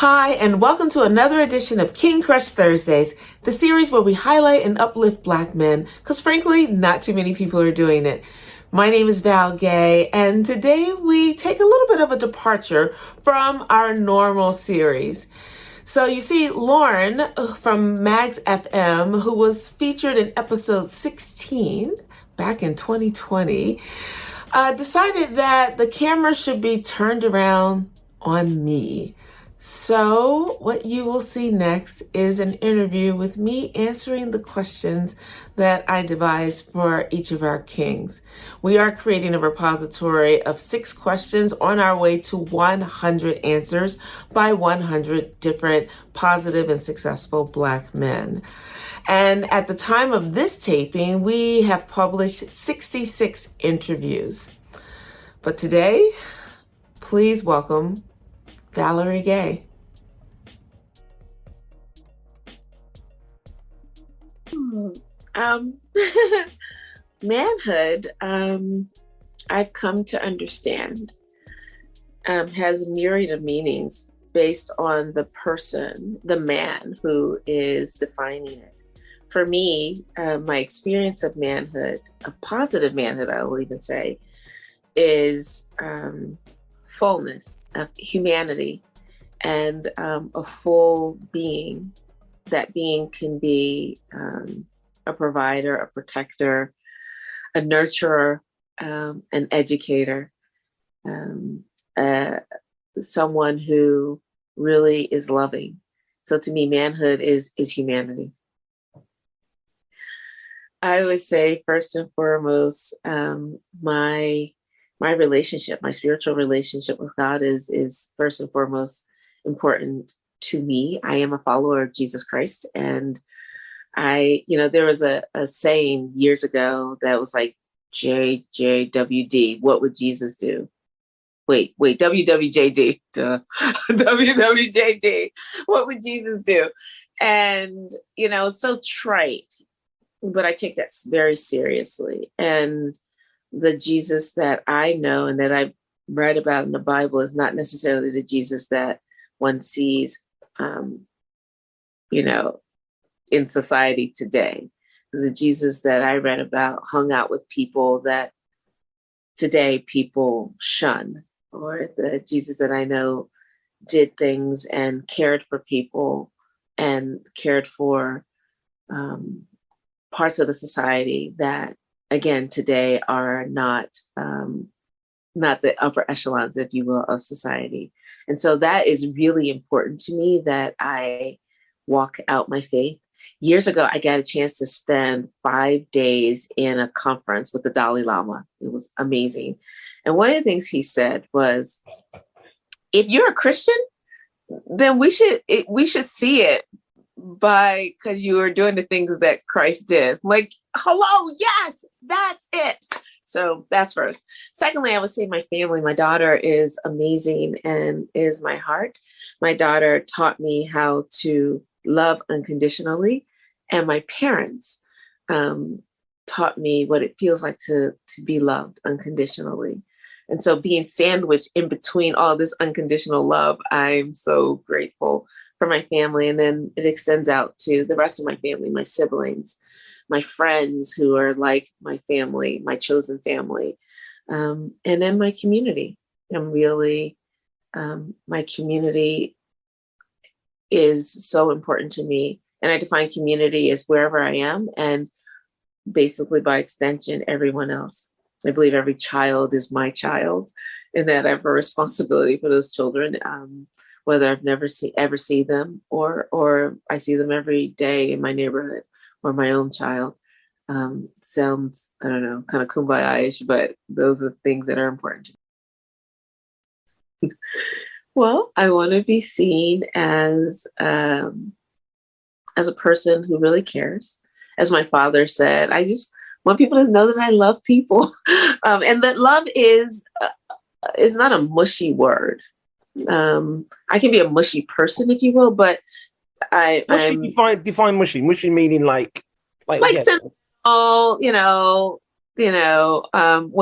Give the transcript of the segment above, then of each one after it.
Hi, and welcome to another edition of King Crush Thursdays, the series where we highlight and uplift Black men, because frankly, not too many people are doing it. My name is Val Gay, and today we take a little bit of a departure from our normal series. So you see, Lorne from Mags FM, who was featured in episode 16 back in 2020, decided that the camera should be turned around on me. So what you will see next is an interview with me answering the questions that I devised for each of our kings. We are creating a repository of 6 questions on our way to 100 answers by 100 different positive and successful Black men. And at the time of this taping, we have published 66 interviews. But today, please welcome Valerie Gay. Manhood, I've come to understand, has a myriad of meanings based on the person, the man who is defining it. For me, my experience of manhood, of positive manhood, I will even say, is fullness of humanity and a full being. That being can be a provider, a protector, a nurturer, an educator, someone who really is loving. So to me, manhood is humanity. I would say first and foremost, my relationship, my spiritual relationship with God is first and foremost important to me. I am a follower of Jesus Christ. And there was a saying years ago that was like, JJWD, what would Jesus do? Wait, WWJD, WWJD, what would Jesus do? And, so trite, but I take that very seriously. And the Jesus that I know and that I read about in the Bible is not necessarily the Jesus that one sees, in society today. The Jesus that I read about hung out with people that today people shun, or the Jesus that I know did things and cared for people and cared for parts of the society that, again, today are not the upper echelons, if you will, of society. And so that is really important to me, that I walk out my faith. Years ago, I got a chance to spend 5 days in a conference with the Dalai Lama. It was amazing. And one of the things he said was, if you're a Christian, then we should see it because you are doing the things that Christ did. Like, hello, yes, that's it. So that's first. Secondly, I would say my family. My daughter is amazing and is my heart. My daughter taught me how to love unconditionally. And my parents taught me what it feels like to be loved unconditionally. And so being sandwiched in between all this unconditional love, I'm so grateful for my family. And then it extends out to the rest of my family, my siblings, my friends who are like my family, my chosen family, and then my community. I'm really, my community is so important to me. And I define community as wherever I am, and basically by extension, everyone else. I believe every child is my child, and that I have a responsibility for those children, whether I've never ever see them or I see them every day in my neighborhood or my own child. Sounds, I don't know, kind of kumbaya-ish, but those are things that are important to me. Well, I want to be seen as a person who really cares. As my father said, I just want people to know that I love people, and that love is not a mushy word. I can be a mushy person, if you will, but define mushy. Mushy meaning like sentimental, when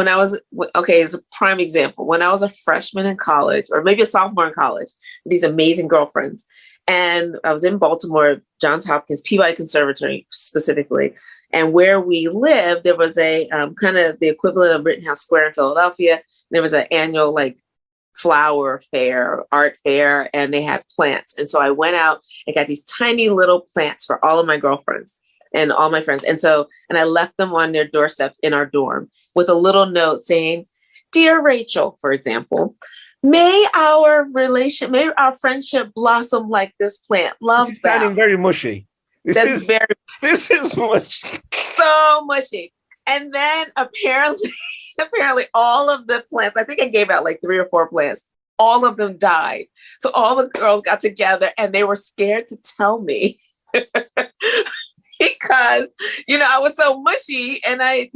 I was, okay, as a prime example, when I was a freshman in college, or maybe a sophomore in college, these amazing girlfriends. And I was in Baltimore, Johns Hopkins, Peabody Conservatory specifically. And where we lived, there was a kind of the equivalent of Rittenhouse Square in Philadelphia. There was an annual like flower fair, art fair, and they had plants. And so I went out and got these tiny little plants for all of my girlfriends and all my friends. And I left them on their doorsteps in our dorm with a little note saying, "Dear Rachel," for example, may our friendship blossom like this plant. Love, this is sounding very mushy. This is mushy. So mushy. And then apparently all of the plants, I think I gave out like 3 or 4 plants, all of them died. So all the girls got together and they were scared to tell me because, I was so mushy, and I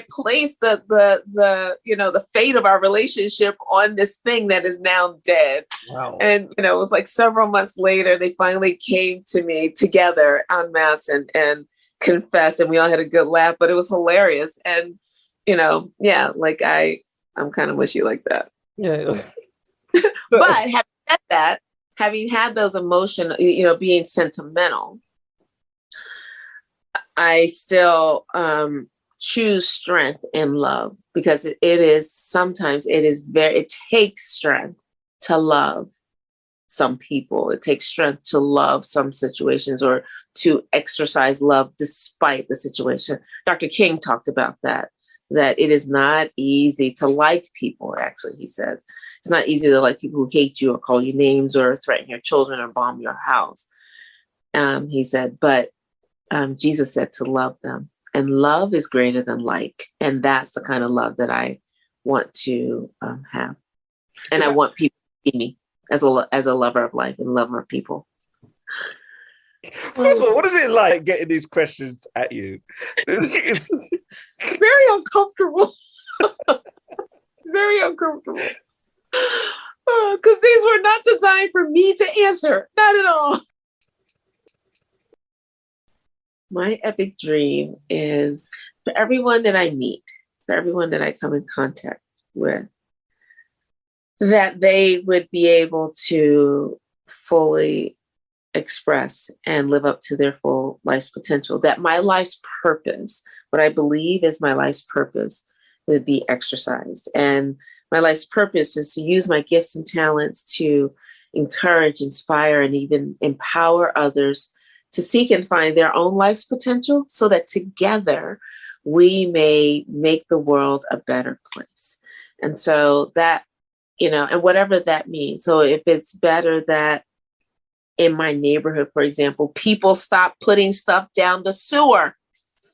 placed the fate of our relationship on this thing that is now dead. Wow. And, it was like several months later, they finally came to me together en masse and confessed, and we all had a good laugh, but it was hilarious. And, I'm kind of mushy like that. Yeah. But having said that, having had those emotions, being sentimental, I still choose strength in love, because it takes strength to love some people. It takes strength to love some situations, or to exercise love despite the situation. Dr. King talked about that it is not easy to like people. Actually, he says it's not easy to like people who hate you or call you names or threaten your children or bomb your house. He said, but Jesus said to love them, and love is greater than like. And that's the kind of love that I want to have. And I want people to see me as a lover of life and lover of people. First of all, what is it like getting these questions at you? It's very uncomfortable. Very uncomfortable. Because these were not designed for me to answer. Not at all. My epic dream is for everyone that I meet, for everyone that I come in contact with, that they would be able to fully express and live up to their full life's potential. That my life's purpose, what I believe is my life's purpose, would be exercised. And my life's purpose is to use my gifts and talents to encourage, inspire, and even empower others to seek and find their own life's potential, so that together we may make the world a better place. And so that, and whatever that means. So if it's better that in my neighborhood, for example, people stop putting stuff down the sewer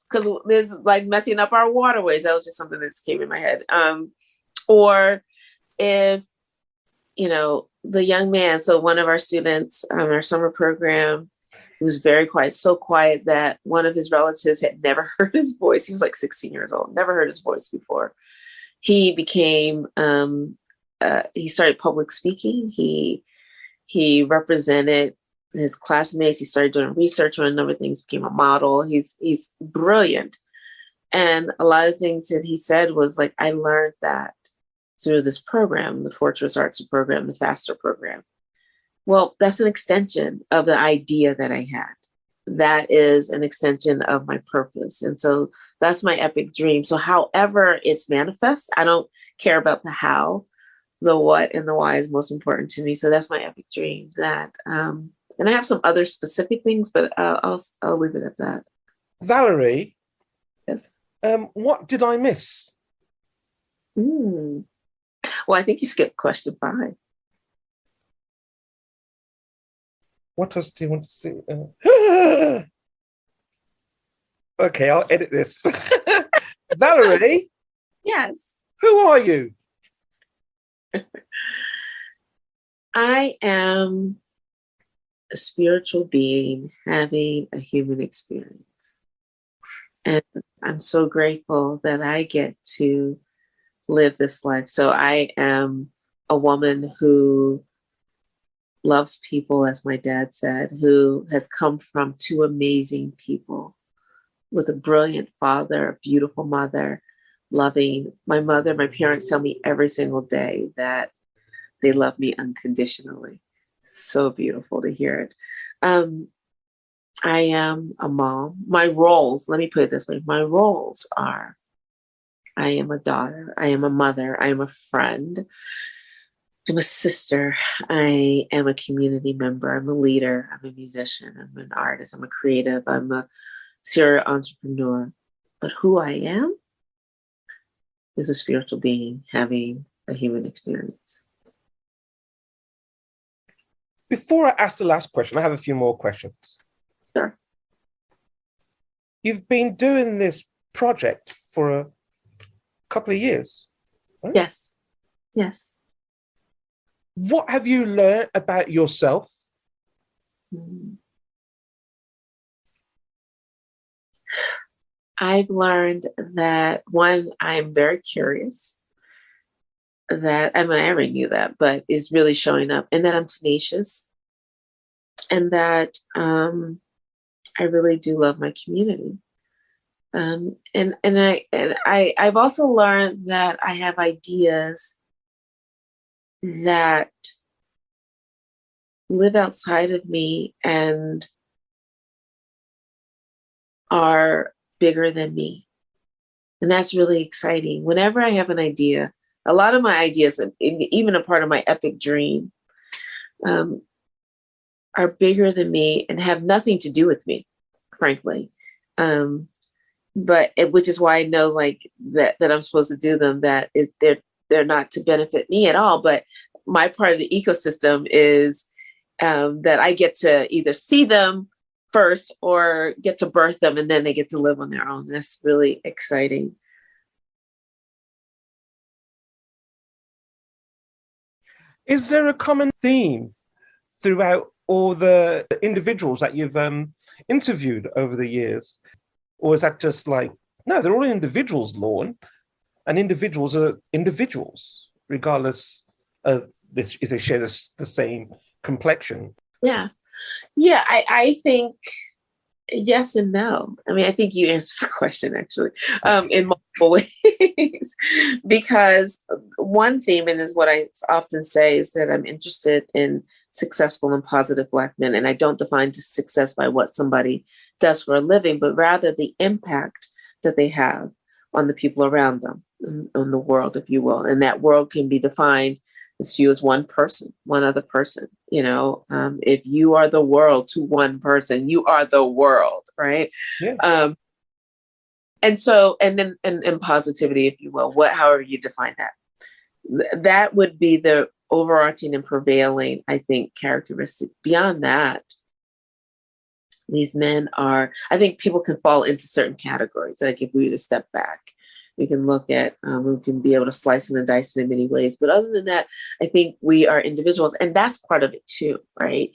because there's like messing up our waterways. That was just something that just came in my head. Or if, the young man, so one of our students, our summer program, he was very quiet, so quiet that one of his relatives had never heard his voice. He was like 16 years old, never heard his voice before. He became, he started public speaking. He represented his classmates. He started doing research on a number of things, became a model. He's brilliant. And a lot of things that he said was like, I learned that through this program, the Fortress Arts program, the FASTER program. Well, that's an extension of the idea that I had. That is an extension of my purpose. And so that's my epic dream. So however it's manifest, I don't care about the how. The what and the why is most important to me. So that's my epic dream. That, and I have some other specific things, but I'll leave it at that. Valerie, yes. What did I miss? Well, I think you skipped question 5. What else do you want to see? Okay, I'll edit this. Valerie? Yes. Who are you? I am a spiritual being having a human experience. And I'm so grateful that I get to live this life. So I am a woman who loves people, as my dad said, who has come from 2 amazing people with a brilliant father, a beautiful mother, loving. My parents tell me every single day that they love me unconditionally. So beautiful to hear it. I am a mom. My roles, let me put it this way, my roles are I am a daughter, I am a mother, I am a friend, I'm a sister, I am a community member, I'm a leader, I'm a musician, I'm an artist, I'm a creative, I'm a serial entrepreneur. But who I am is a spiritual being having a human experience. Before I ask the last question, I have a few more questions. Sure. You've been doing this project for a couple of years, right? Yes. Yes. What have you learned about yourself? I've learned that, one, I'm very curious. That, I mean, I already knew that, but is really showing up, and that I'm tenacious, and that I really do love my community. I've also learned that I have ideas that live outside of me and are bigger than me. And that's really exciting. Whenever I have an idea, a lot of my ideas, even a part of my epic dream, are bigger than me and have nothing to do with me, frankly. Which is why I know like that I'm supposed to do them, that is they're not to benefit me at all. But my part of the ecosystem is that I get to either see them first or get to birth them, and then they get to live on their own. That's really exciting. Is there a common theme throughout all the individuals that you've interviewed over the years? Or is that just like, no, they're all individuals, Lorne, and individuals are individuals, regardless of this, if they share the same complexion? Yeah. Yeah, I think yes and no. I mean, I think you answered the question actually in multiple ways. Because one theme, and is what I often say, is that I'm interested in successful and positive Black men. And I don't define success by what somebody does for a living, but rather the impact that they have on the people around them, on the world, if you will. And that world can be defined as few as one person, one other person. You know, if you are the world to one person, you are the world, right? Yeah. And so, and then, and positivity, if you will, however you define that, that would be the overarching and prevailing, I think, characteristic. Beyond that, these men are, I think people can fall into certain categories. Like if we were to step back, we can look at, we can be able to slice and dice it in many ways. But other than that, I think we are individuals, and that's part of it too, right?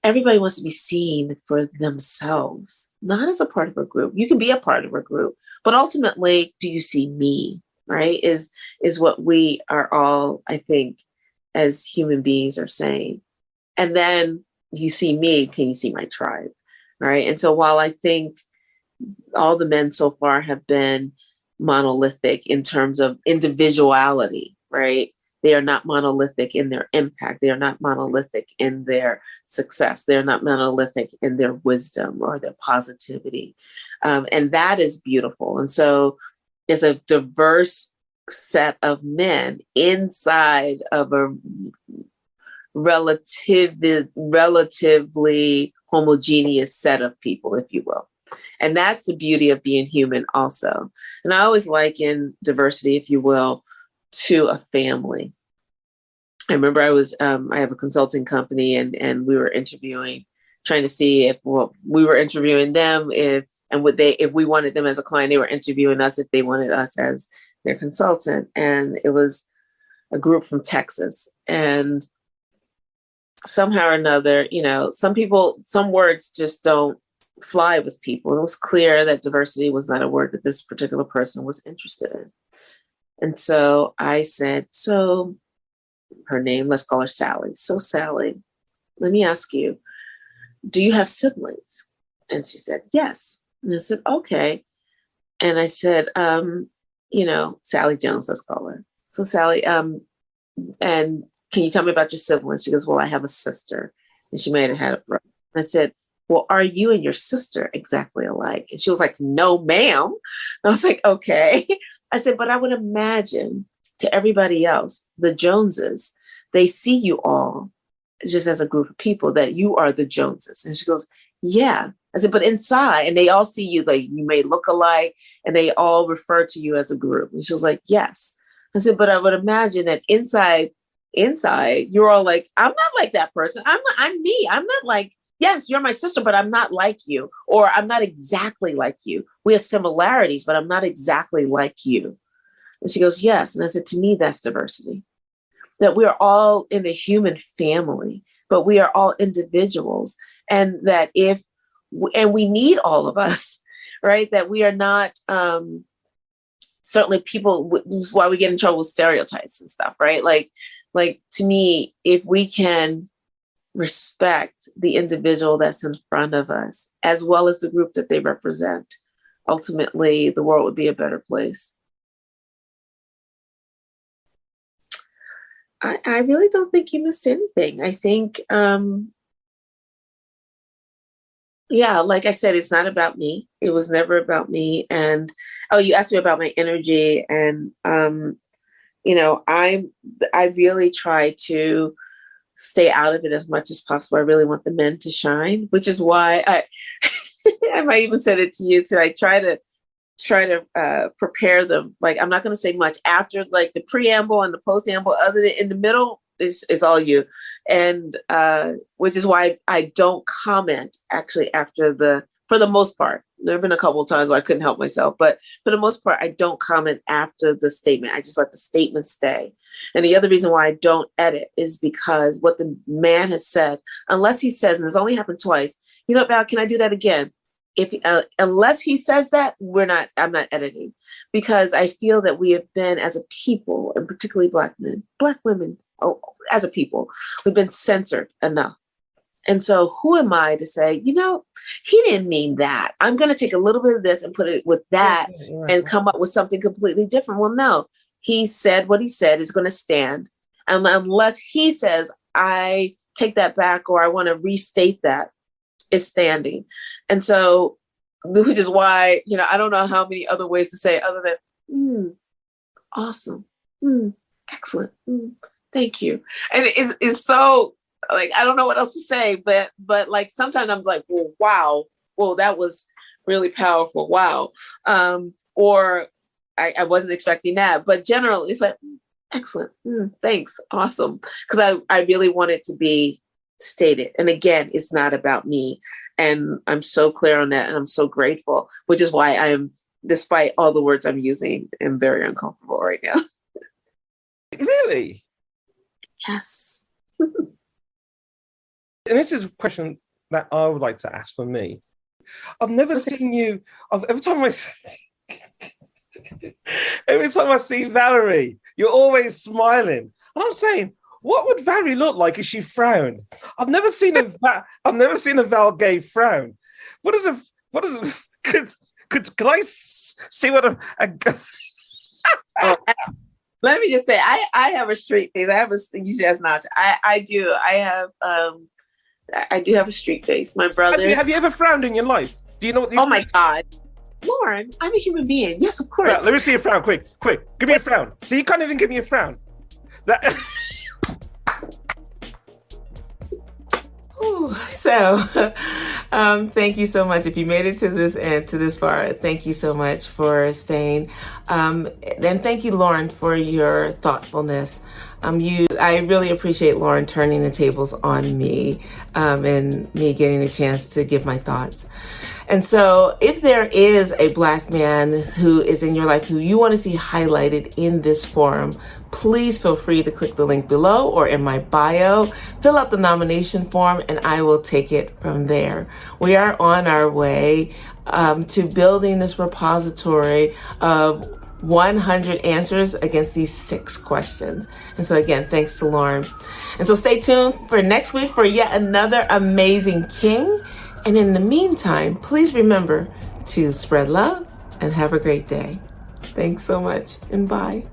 Everybody wants to be seen for themselves, not as a part of a group. You can be a part of a group, but ultimately, do you see me, right? Is what we are all, I think, as human beings are saying. And then you see me, can you see my tribe, right? And so while I think all the men so far have been monolithic in terms of individuality, right? They are not monolithic in their impact. They are not monolithic in their success. They're not monolithic in their wisdom or their positivity. And that is beautiful. And so it's a diverse set of men inside of a relatively homogeneous set of people, if you will. And that's the beauty of being human also. And I always liken diversity, if you will, to a family. I remember I have a consulting company, and we were trying to see if, well, we were interviewing them if we wanted them as a client. They were interviewing us if they wanted us as their consultant. And it was a group from Texas. And somehow or another, you know, some words just don't fly with people. It was clear that diversity was not a word that this particular person was interested in. And so I said, so her name, let's call her Sally. So Sally, let me ask you, do you have siblings? And she said, yes. And I said, okay. And I said, Sally Jones, let's call her. So Sally, and can you tell me about your siblings? She goes, well, I have a sister. And she might have had a brother. I said, well, are you and your sister exactly alike? And she was like, no, ma'am. I was like, okay. I said, but I would imagine to everybody else, the Joneses, they see you all just as a group of people that you are the Joneses. And she goes, yeah. I said, but inside, and they all see you like you may look alike, and they all refer to you as a group. And she was like, yes. I said, but I would imagine that inside, you're all like, I'm not like that person. I'm me. I'm not like, yes, you're my sister, but I'm not like you, or I'm not exactly like you. We have similarities, but I'm not exactly like you. And she goes, yes. And I said, to me, that's diversity, that we are all in the human family, but we are all individuals. And that and we need all of us, right? That we are not, certainly people, this is why we get in trouble with stereotypes and stuff, right? Like to me, if we can respect the individual that's in front of us, as well as the group that they represent, ultimately the world would be a better place. I really don't think you missed anything. I think, like I said, it's not about me. It was never about me. And, you asked me about my energy, and, I really try to stay out of it as much as possible. I really want the men to shine, which is why I might even said it to you too. I try to prepare them. Like, I'm not going to say much after like the preamble and the postamble, other than in the middle is all you. And which is why I don't comment actually for the most part. There have been a couple of times where I couldn't help myself, but for the most part, I don't comment after the statement. I just let the statement stay. And the other reason why I don't edit is because what the man has said, unless he says, and it's only happened twice, Val, can I do that again? Unless he says that, I'm not editing, because I feel that we have been, as a people, and particularly Black men, Black women, as a people, we've been censored enough. And so who am I to say, he didn't mean that. I'm going to take a little bit of this and put it with that and come up with something completely different. Well, no, he said what he said is going to stand. And unless he says, I take that back, or I want to restate that, it's standing. And so, which is why, I don't know how many other ways to say it other than, awesome, excellent, thank you. And it's so, like, I don't know what else to say, but like sometimes I'm like, well, wow, that was really powerful. Wow. Or I wasn't expecting that, but generally it's like, excellent. Thanks. Awesome. Because I really want it to be stated. And again, it's not about me. And I'm so clear on that. And I'm so grateful, which is why I am, despite all the words I'm using, am very uncomfortable right now. Really? Yes. And this is a question that I would like to ask for me. I've never seen you, every time I see Valerie, you're always smiling. And I'm saying, what would Valerie look like if she frowned? I've never seen a Val Gay frown. Could I see what Let me just say, I have a straight face. Usually that's not. I do. I do have a street face. My brother. Have you ever frowned in your life? Do you know what? My God, Lorne, I'm a human being. Yes, of course. Right, let me see a frown. Quick! Give me a frown. So you can't even give me a frown. So, thank you so much. If you made it to this far, thank you so much for staying. Then thank you, Lorne, for your thoughtfulness. I really appreciate Lorne turning the tables on me, and me getting a chance to give my thoughts. And so if there is a Black man who is in your life who you want to see highlighted in this forum, please feel free to click the link below or in my bio, fill out the nomination form, and I will take it from there. We are on our way to building this repository of 100 answers against these 6 questions. And so again, thanks to Lorne. And so stay tuned for next week for yet another amazing king. And in the meantime, please remember to spread love and have a great day. Thanks so much, and bye.